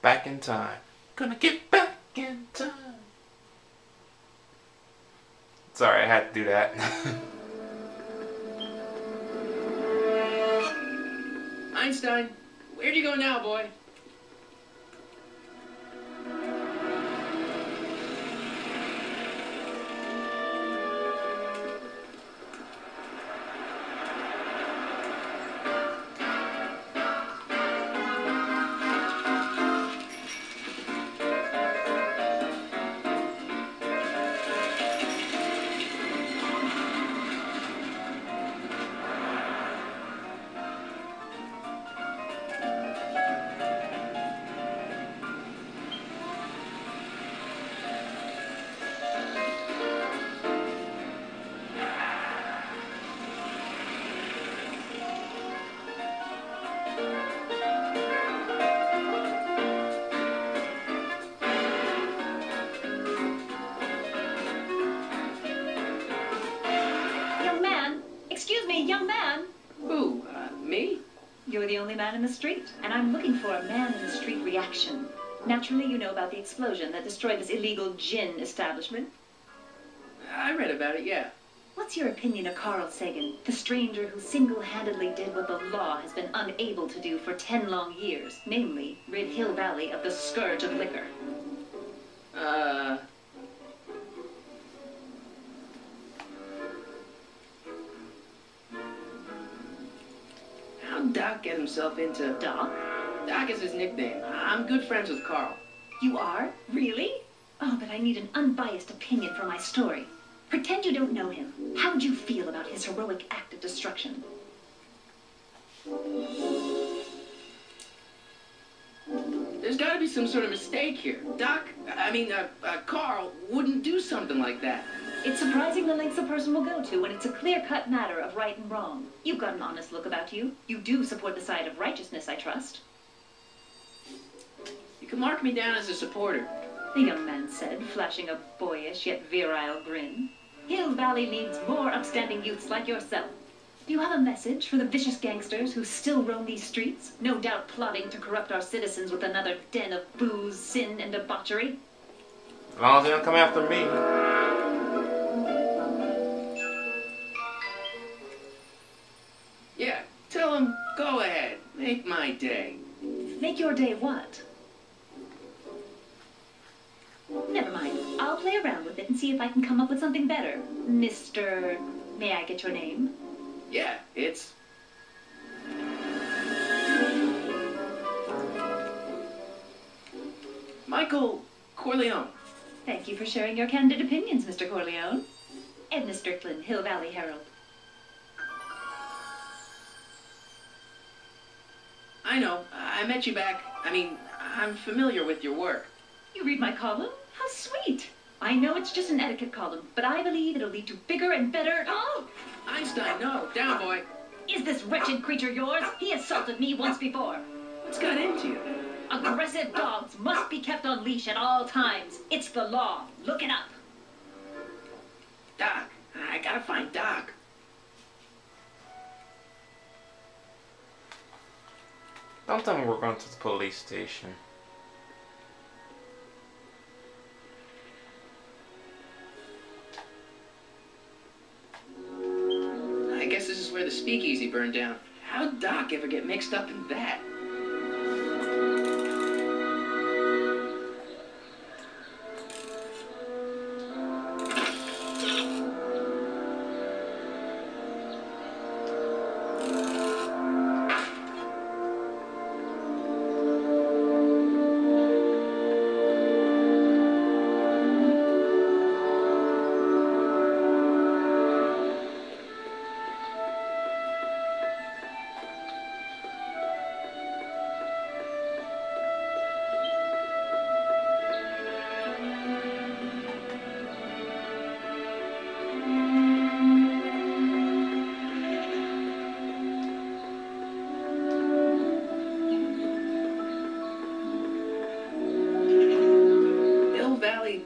back in time. Gonna get back in time. Sorry, I had to do that. Einstein, where'd you go now, boy? Young man. Who? Me? You're the only man in the street, and I'm looking for a man-in-the-street reaction. Naturally, you know about the explosion that destroyed this illegal gin establishment. I read about it, yeah. What's your opinion of Carl Sagan, the stranger who single-handedly did what the law has been unable to do for 10 long years, namely, rid Hill Valley of the scourge of liquor? How'd Doc get himself into... Doc? Doc is his nickname. I'm good friends with Carl. You are? Really? Oh, but I need an unbiased opinion for my story. Pretend you don't know him. How would you feel about his heroic act of destruction? There's got to be some sort of mistake here. Carl wouldn't do something like that. It's surprising the lengths a person will go to when it's a clear-cut matter of right and wrong. You've got an honest look about you. You do support the side of righteousness, I trust. You can mark me down as a supporter. The young man said, flashing a boyish yet virile grin. Hill Valley needs more upstanding youths like yourself. Do you have a message for the vicious gangsters who still roam these streets, no doubt plotting to corrupt our citizens with another den of booze, sin, and debauchery? As long as they don't come after me. Yeah, tell him, go ahead, make my day. Make your day what? Never mind. I'll play around with it and see if I can come up with something better. Mr. May I get your name? Yeah, it's... Michael Corleone. Thank you for sharing your candid opinions, Mr. Corleone. Edna Strickland, Hill Valley Herald. I know. I met you back. I'm familiar with your work. You read my column? How sweet. I know it's just an etiquette column, but I believe it'll lead to bigger and better... Oh! Einstein, no. Down, boy. Is this wretched creature yours? He assaulted me once before. What's got into you? Aggressive dogs must be kept on leash at all times. It's the law. Look it up. Doc. I gotta find Doc. Don't tell me we're going to the police station. I guess this is where the speakeasy burned down. How'd Doc ever get mixed up in that?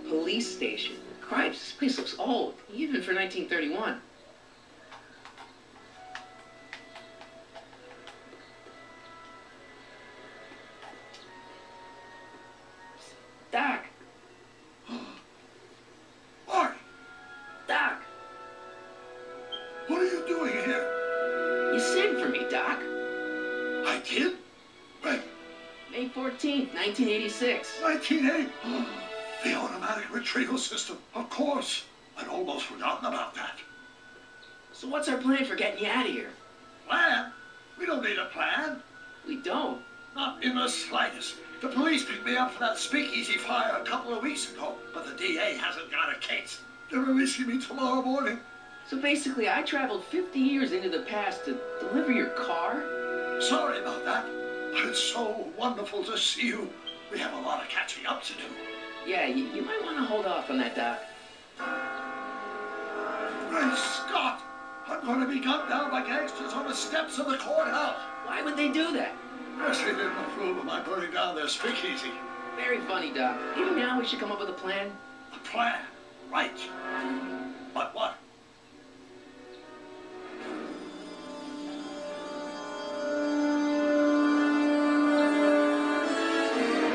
Police station. Cripes, this place looks old, even for 1931. Doc? I did? When? May 14th, 1986. 1980? Oh, the automatic retrieval system. Of course. I'd almost forgotten about that. So what's our plan for getting you out of here? Plan? We don't need a plan. We don't. Not in the slightest. The police picked me up for that speakeasy fire a couple of weeks ago, but the DA hasn't got a case. They're releasing me tomorrow morning. So basically, I traveled 50 years into the past to deliver your car? Sorry about that, but it's so wonderful to see you. We have a lot of catching up to do. Yeah, you might want to hold off on that, Doc. Great Scott! I'm going to be gunned down by gangsters on the steps of the courthouse. Why would they do that? Yes, they didn't approve of my burning down their speakeasy. Very funny, Doc. Maybe now we should come up with a plan. A plan? Right. But what?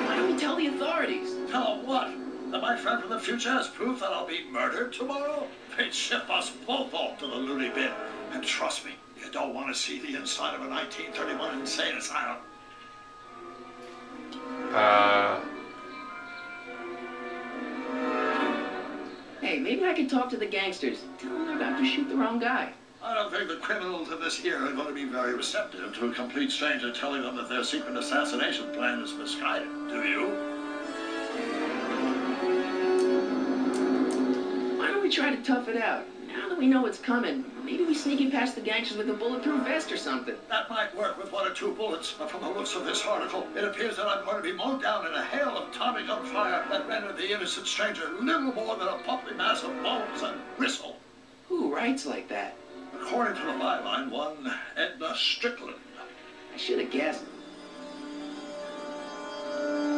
Why don't we tell the authorities? Tell them what? That my friend from the future has proof that I'll be murdered tomorrow? They'd ship us both off to the loony bin. And trust me, you don't want to see the inside of a 1931 insane asylum. Hey, maybe I could talk to the gangsters. Tell them they're about to shoot the wrong guy. I don't think the criminals of this year are going to be very receptive to a complete stranger telling them that their secret assassination plan is misguided. Do you? Why don't we try to tough it out? Now that we know what's coming, maybe we sneak in past the gangsters with a bulletproof vest or something. That might work with 1 or 2 bullets, but from the looks of this article, it appears that I'm going to be mowed down in a hail of Tommy gun fire that rendered the innocent stranger little more than a puffy mass of bones and gristle. Who writes like that? According to the byline, one Edna Strickland. I should have guessed.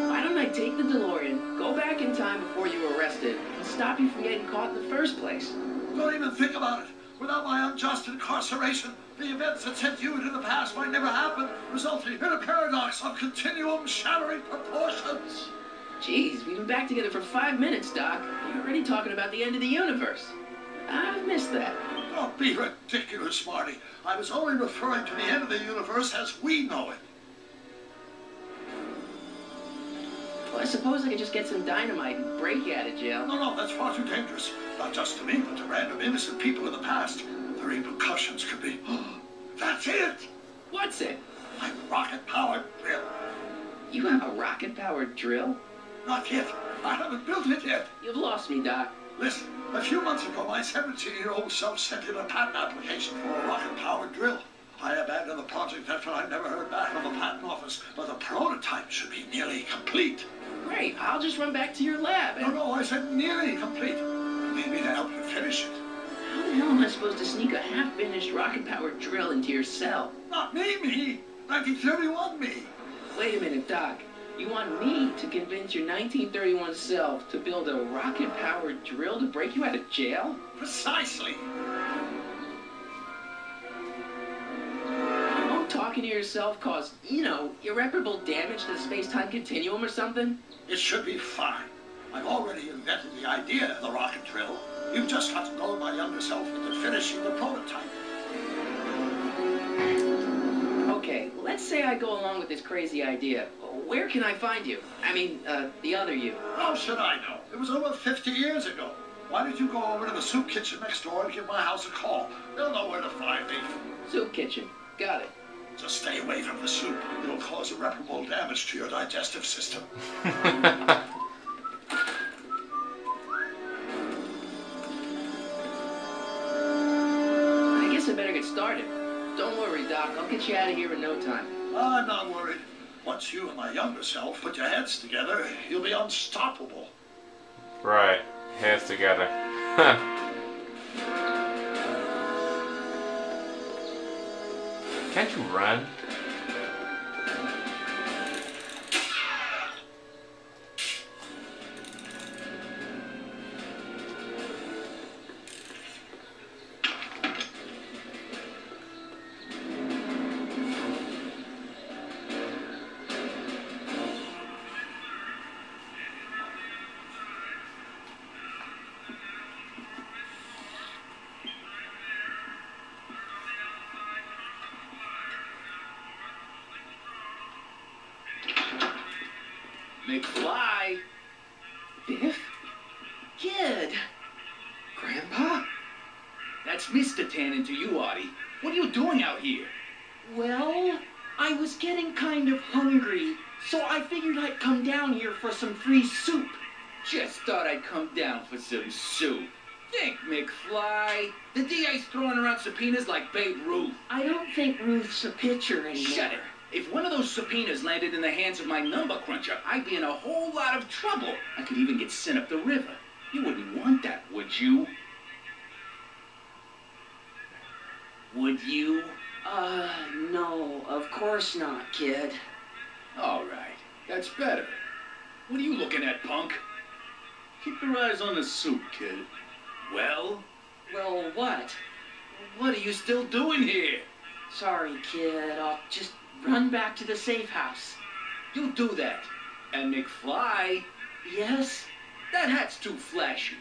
Why don't I take the DeLorean, go back in time before you were arrested, and stop you from getting caught in the first place? Don't even think about it. Without my unjust incarceration, the events that sent you into the past might never happen, resulting in a paradox of continuum-shattering proportions. Jeez, we've been back together for 5 minutes, Doc. You're already talking about the end of the universe. I've missed that. Don't be ridiculous, Marty. I was only referring to the end of the universe as we know it. Well, I suppose I could just get some dynamite and break you out of jail. No, that's far too dangerous. Not just to me, but to random innocent people in the past. The repercussions could be... That's it! What's it? My rocket-powered drill. You have a rocket-powered drill? Not yet. I haven't built it yet. You've lost me, Doc. Listen, a few months ago, my 17-year-old self sent in a patent application for a rocket-powered drill. I abandoned the project after I never heard back from the patent office, but the prototype should be nearly complete. Great, I'll just run back to your lab and... No, I said nearly complete. You need me to help you finish it. How the hell am I supposed to sneak a half-finished rocket-powered drill into your cell? Not me. 1931 me. Wait a minute, Doc. You want me to convince your 1931 self to build a rocket-powered drill to break you out of jail? Precisely. Won't talking to yourself cause, irreparable damage to the space-time continuum or something? It should be fine. I've already invented the idea of the rocket drill. You've just got to go my younger self into finishing the prototype. Okay, let's say I go along with this crazy idea. Where can I find you? I mean, the other you. How should I know? It was over 50 years ago. Why don't you go over to the soup kitchen next door and give my house a call? They'll know where to find me. Soup kitchen. Got it. Just stay away from the soup. It'll cause irreparable damage to your digestive system. I guess I better get started. Don't worry, Doc. I'll get you out of here in no time. I'm not worried. Once you and my younger self put your heads together, you'll be unstoppable. Right. Heads together. Can't you run? McFly? Biff? Kid? Grandpa? That's Mr. Tannen to you, Artie. What are you doing out here? Well, I was getting kind of hungry, so I figured I'd come down here for some free soup. Just thought I'd come down for some soup. Think, McFly. The DA's throwing around subpoenas like Babe Ruth. I don't think Ruth's a pitcher anymore. Shut it. If one of those subpoenas landed in the hands of my number cruncher, I'd be in a whole lot of trouble. I could even get sent up the river. You wouldn't want that, would you? Would you? No, of course not, kid. All right. That's better. What are you looking at, punk? Keep your eyes on the soup, kid. Well? Well, what? What are you still doing here? Sorry, kid. I'll just run back to the safe house. You do that. And McFly, Yes? that hat's too flashy.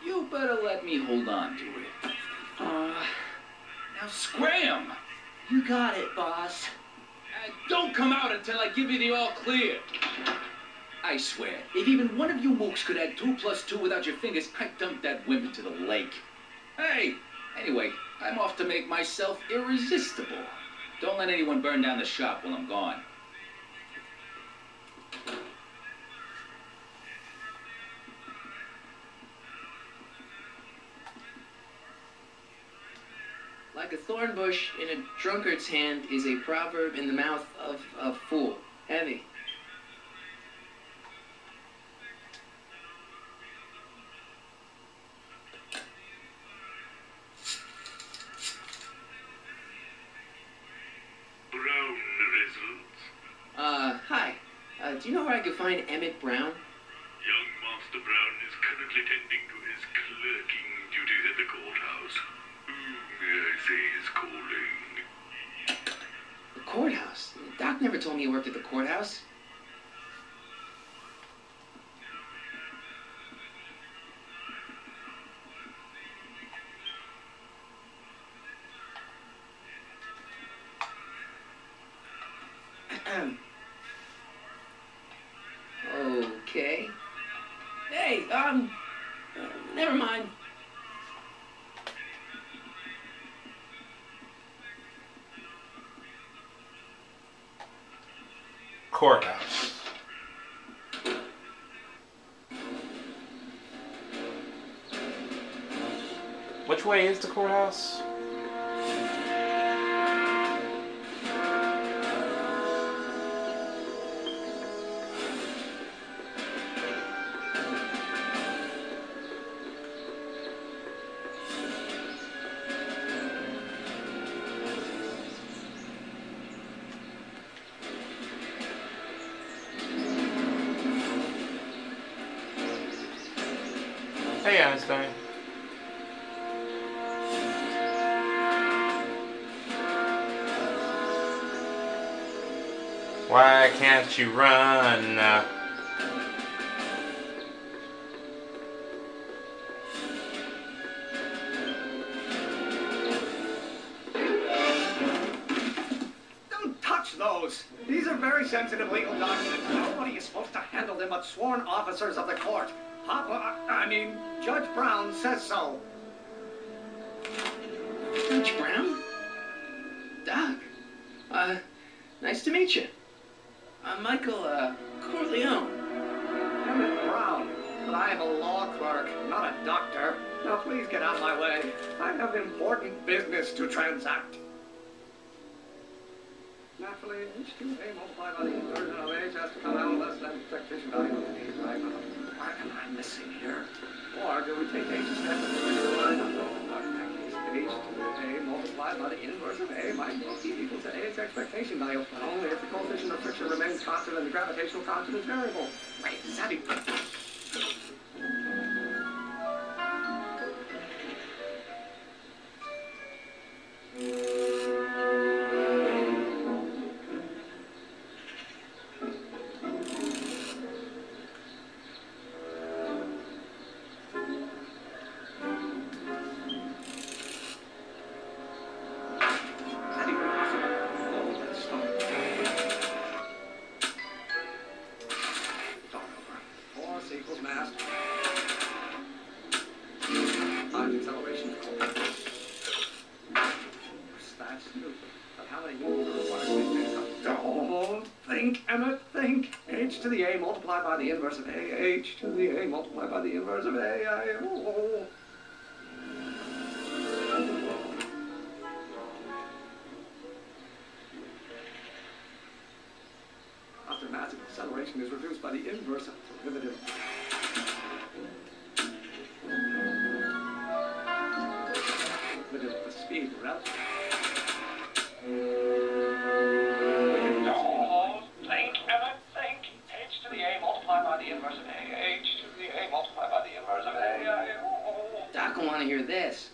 You better let me hold on to it. Now scram! You got it, boss. And don't come out until I give you the all clear. I swear, if even one of you mooks could add 2 plus 2 without your fingers, I'd dump that woman to the lake. Hey, anyway, I'm off to make myself irresistible. Don't let anyone burn down the shop while I'm gone. Like a thorn bush in a drunkard's hand is a proverb in the mouth of a fool. Heavy. Brown results. Hi. Do you know where I could find Emmett Brown? Young Master Brown is currently tending to his clerking duties at the courthouse. May I say is calling? The courthouse? Doc never told me he worked at the courthouse. Okay. Hey, never mind. Courthouse. Which way is the courthouse? Hey, Einstein. Why can't you run? Don't touch those. These are very sensitive legal documents. Nobody is supposed to handle them but sworn officers of the court. Judge Brown says so. Judge Brown? Doc. Nice to meet you. I'm Michael, Corleone. Emmett Brown. But I am a law clerk, not a doctor. Now please get out of my way. I have important business to transact. Naturally, H2A multiplied by the inversion of H has to come out less than expectation value of H, right? What am I missing here? Or do we take H step and line up? In that case, H2A multiplied by the inverse of A might be equal to A's expectation value, but only if the coefficient of friction remains constant and the gravitational constant is variable. Wait, Savvy. think, Emmett, think. H to the A multiplied by the inverse of A. H to the A multiplied by the inverse of A. Oh. After massive acceleration is reduced by the inverse of derivative. Derivative of the speed relative. Think, Emmett, think. H to the A multiplied by the inverse of A. H to the A multiplied by the inverse of A. Oh. Doc will want to hear this.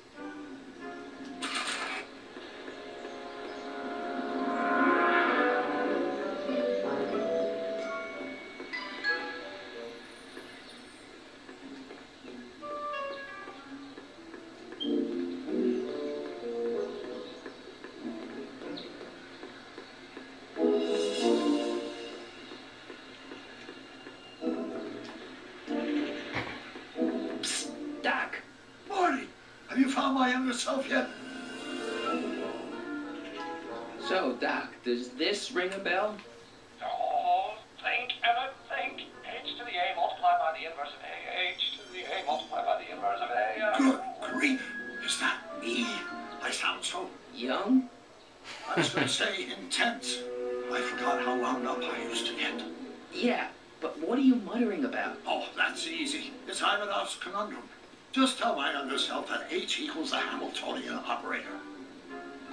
Doc, Marty, have you found my younger self yet? so Doc, does this ring a bell? Oh, think, Emmett, think. H to the A multiplied by the inverse of A. H to the A multiplied by the inverse of A. Good grief, is that me? I sound so, Young? I was going to say intense. I forgot how wound up I used to get. Yeah, but what are you muttering about? Oh, that's easy. It's Ivanov's conundrum. Just tell my younger self that H equals the Hamiltonian operator.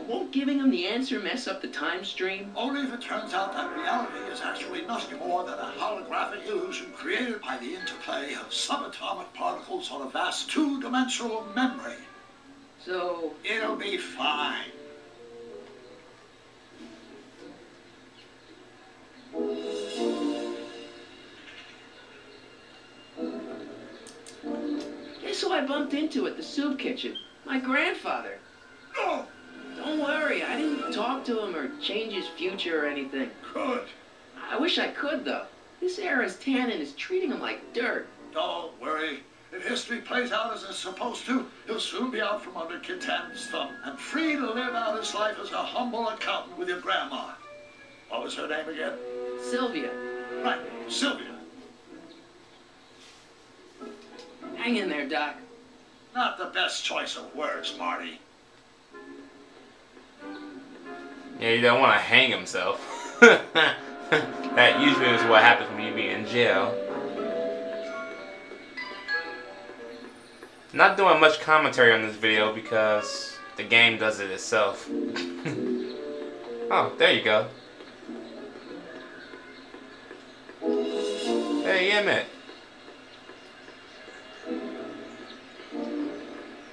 Won't giving him the answer mess up the time stream? Only if it turns out that reality is actually nothing more than a holographic illusion created by the interplay of subatomic particles on a vast two-dimensional membrane. So, It'll be fine. guess who I bumped into at the soup kitchen? My grandfather. No, Don't worry, I didn't talk to him or change his future or anything. good. I wish I could, though. This era's tannin is treating him like dirt. Don't worry. If history plays out as it's supposed to, he'll soon be out from under Kid Tannen's thumb and free to live out his life as a humble accountant with your grandma. What was her name again? Sylvia, Right, Sylvia. hang in there, Doc. Not the best choice of words, Marty. Yeah, you don't want to hang himself. That usually is what happens when you be in jail. Not doing much commentary on this video because the game does it itself. Oh, there you go. Hey, Emmett.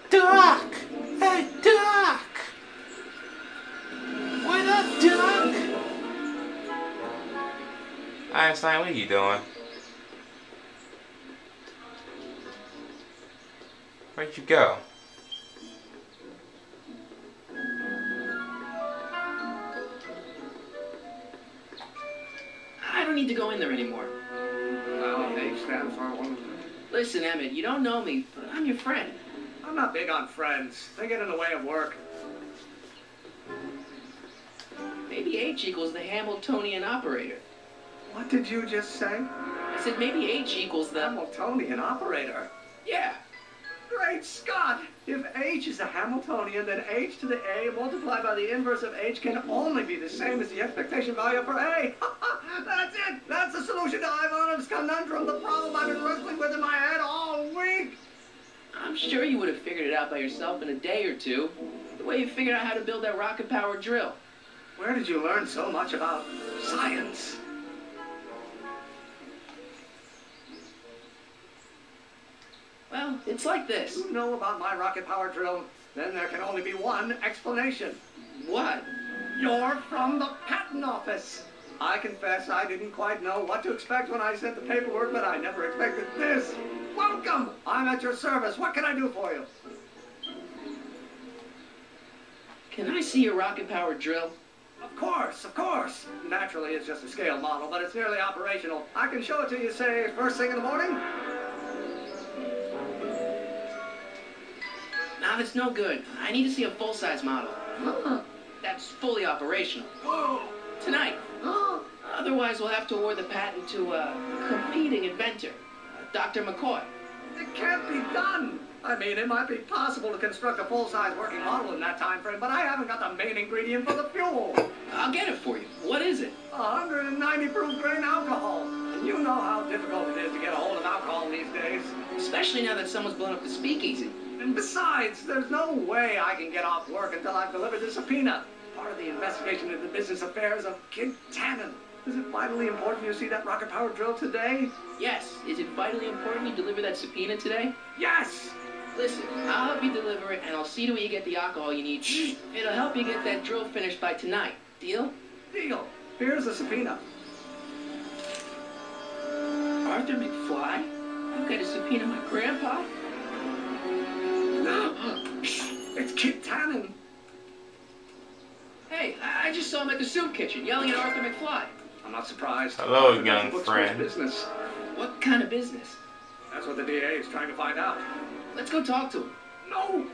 Doc! Hey, Doc! What up, Doc? Einstein, what are you doing? Where'd you go? I don't need to go in there anymore. Well, H stands for one. Listen, Emmett, you don't know me, but I'm your friend. I'm not big on friends. They get in the way of work. Maybe H equals the Hamiltonian operator. What did you just say? I said maybe H equals the... Hamiltonian operator. Yeah. Great Scott! If H is a Hamiltonian, then H to the A multiplied by the inverse of H can only be the same as the expectation value for A. That's it! That's the solution to Ivanov's conundrum, the problem I've been wrestling with in my head all week! I'm sure you would have figured it out by yourself in a day or two. The way you figured out how to build that rocket-powered drill. Where did you learn so much about science? Well, it's like this. You know about my rocket-powered drill, then there can only be one explanation. What? You're from the patent office. I confess I didn't quite know what to expect when I sent the paperwork, but I never expected this. Welcome! I'm at your service. What can I do for you? Can I see your rocket-powered drill? Of course, of course. Naturally, it's just a scale model, but it's nearly operational. I can show it to you, say, first thing in the morning. Nah, that's no good. I need to see a full-size model. That's fully operational. Oh, Tonight. oh. Otherwise, we'll have to award the patent to a competing inventor, Dr. McCoy. It can't be done. I mean, it might be possible to construct a full-size working model in that time frame, but I haven't got the main ingredient for the fuel. I'll get it for you. What is it? 190 proof grain alcohol. And you know how difficult it is to get a hold of alcohol these days. Especially now that someone's blown up the speakeasy. And besides, there's no way I can get off work until I've delivered the subpoena. Part of the investigation into the business affairs of Kid Tannen. Is it vitally important you see that rocket-powered drill today? Yes. Is it vitally important you deliver that subpoena today? Yes! Listen, I'll help you deliver it, and I'll see to it you get the alcohol you need. It'll help you get that drill finished by tonight. Deal? Deal. Here's the subpoena. Arthur McFly? You got a subpoena my grandpa? It's Kid Tannen. Hey, I just saw him at the soup kitchen yelling at Arthur McFly. I'm not surprised. Hello, Arthur young looks friend. for business. What kind of business? That's what the DA is trying to find out. Let's go talk to him. No!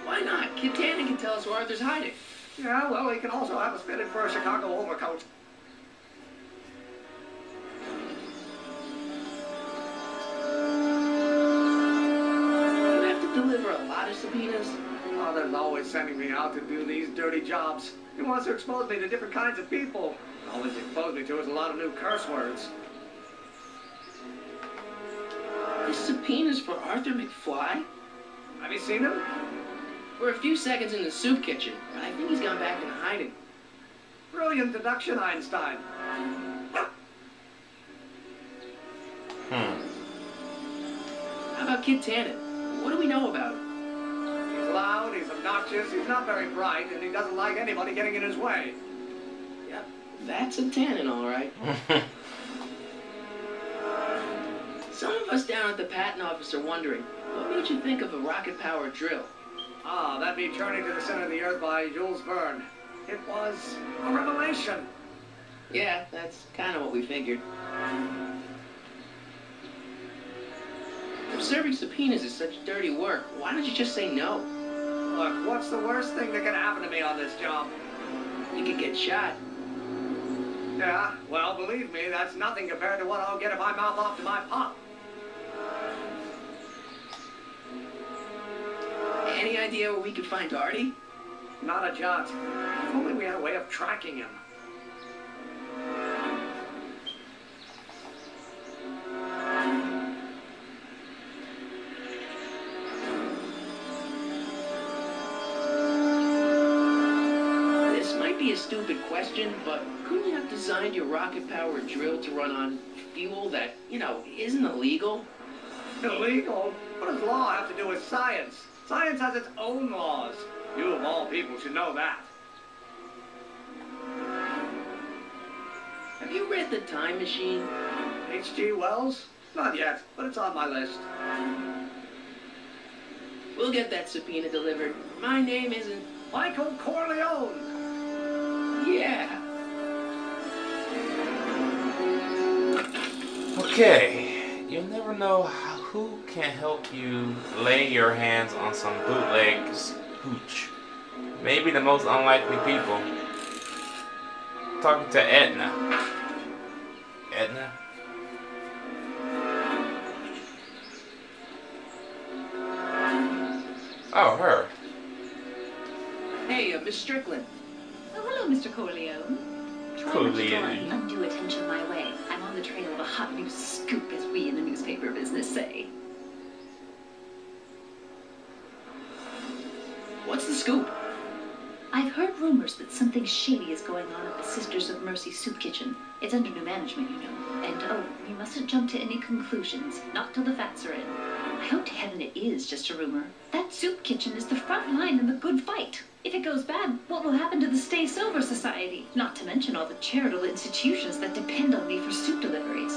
Why not? Kid Tannen can tell us where Arthur's hiding. Yeah, well, he can also have us fitted for a Chicago overcoat. You have to deliver a lot of subpoenas. Father's always sending me out to do these dirty jobs. He wants to expose me to different kinds of people. All he's exposed me to is a lot of new curse words. This subpoena's for Arthur McFly? Have you seen him? For a few seconds in the soup kitchen, but I think he's gone back into hiding. Brilliant deduction, Einstein. How about Kid Tannen? What do we know about him? He's loud, he's obnoxious, he's not very bright, and he doesn't like anybody getting in his way. Yep, that's a Tannen, all right. Some of us down at the patent office are wondering, what made you think of a rocket-powered drill? Ah, that be Journey to the Center of the Earth by Jules Verne. It was a revelation. Yeah, that's kind of what we figured. If serving subpoenas is such dirty work, why don't you just say no? Look, what's the worst thing that can happen to me on this job? You could get shot. Yeah, well, believe me, that's nothing compared to what I'll get if I mouth off to my pop. Any idea where we could find Artie? Not a jot. If only we had a way of tracking him. This might be a stupid question, but couldn't you have designed your rocket-powered drill to run on fuel that, isn't illegal? Illegal? What does law have to do with science? Science has its own laws. You, of all people, should know that. Have you read The Time Machine? H.G. Wells? Not yet, but it's on my list. We'll get that subpoena delivered. My name isn't... Michael Corleone! Yeah. Okay, you'll never know who can help you lay your hands on some bootleg hooch. Maybe the most unlikely people. Talking to Edna. Edna? Oh, her. Hey, Miss Strickland. Oh, hello, Mr. Corleone. Try not to draw any undue attention my way. I'm on the trail of a hot new scoop, as we in the newspaper business say. What's the scoop? I've heard rumors that something shady is going on at the Sisters of Mercy soup kitchen. It's under new management, you know. And, oh, you mustn't jump to any conclusions. Not till the facts are in. I hope to heaven it is just a rumor. That soup kitchen is the front line in the good fight. If it goes bad, what will happen to the Stay Sober Society? Not to mention all the charitable institutions that depend on me for soup deliveries.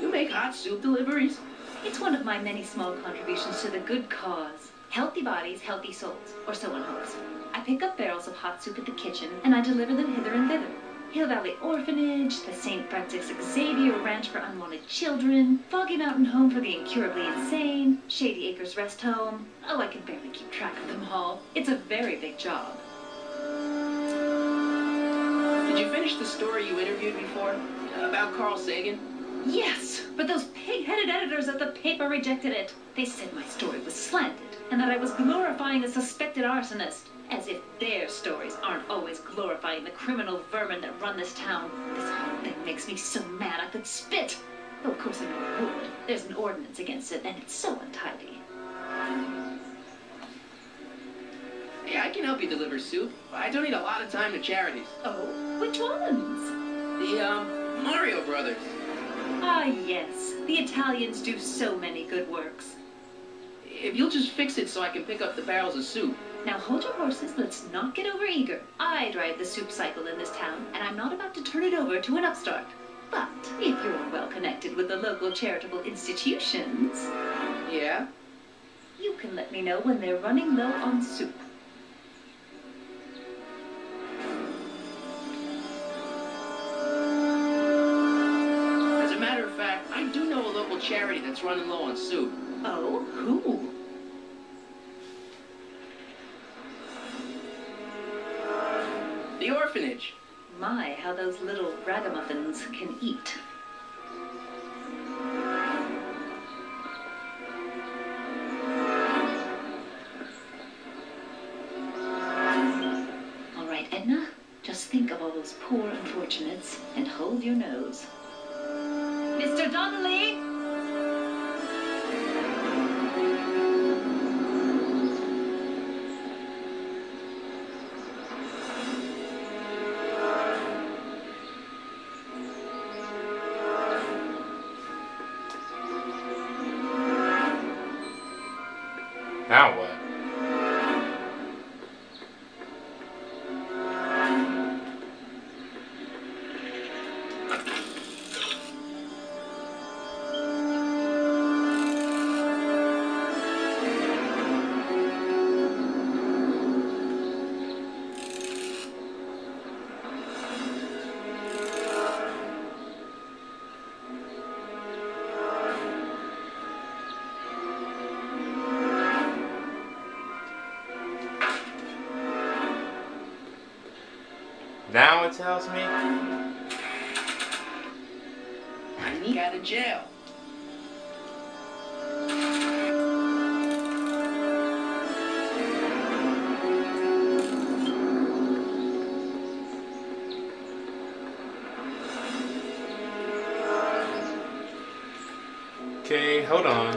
You make hot soup deliveries? It's one of my many small contributions to the good cause. Healthy bodies, healthy souls, or so one hopes. I pick up barrels of hot soup at the kitchen, and I deliver them hither and thither. Hill Valley Orphanage, the St. Francis Xavier Ranch for Unwanted Children, Foggy Mountain Home for the Incurably Insane, Shady Acres Rest Home. Oh, I can barely keep track of them all. It's a very big job. Did you finish the story you interviewed me for? About Carl Sagan? Yes, but those pig-headed editors at the paper rejected it. They said my story was slanted, and that I was glorifying a suspected arsonist. As if their stories aren't always glorifying the criminal vermin that run this town. This whole thing makes me so mad I could spit. Though of course I know I would. There's an ordinance against it, and it's so untidy. Yeah, I can help you deliver soup. I donate a lot of time to charities. Oh, which ones? The, Mario Brothers. Ah, yes. The Italians do so many good works. If you'll just fix it so I can pick up the barrels of soup. Now hold your horses, let's not get overeager. I drive the soup cycle in this town, and I'm not about to turn it over to an upstart. But if you're well connected with the local charitable institutions... Yeah? You can let me know when they're running low on soup. As a matter of fact, I do know a local charity that's running low on soup. Oh, who? The orphanage. My, how those little ragamuffins can eat. All right, Edna, just think of all those poor unfortunates and hold your nose. Mr. Donnelly! Now what? Now it tells me. I sneak out of jail. Okay, hold on.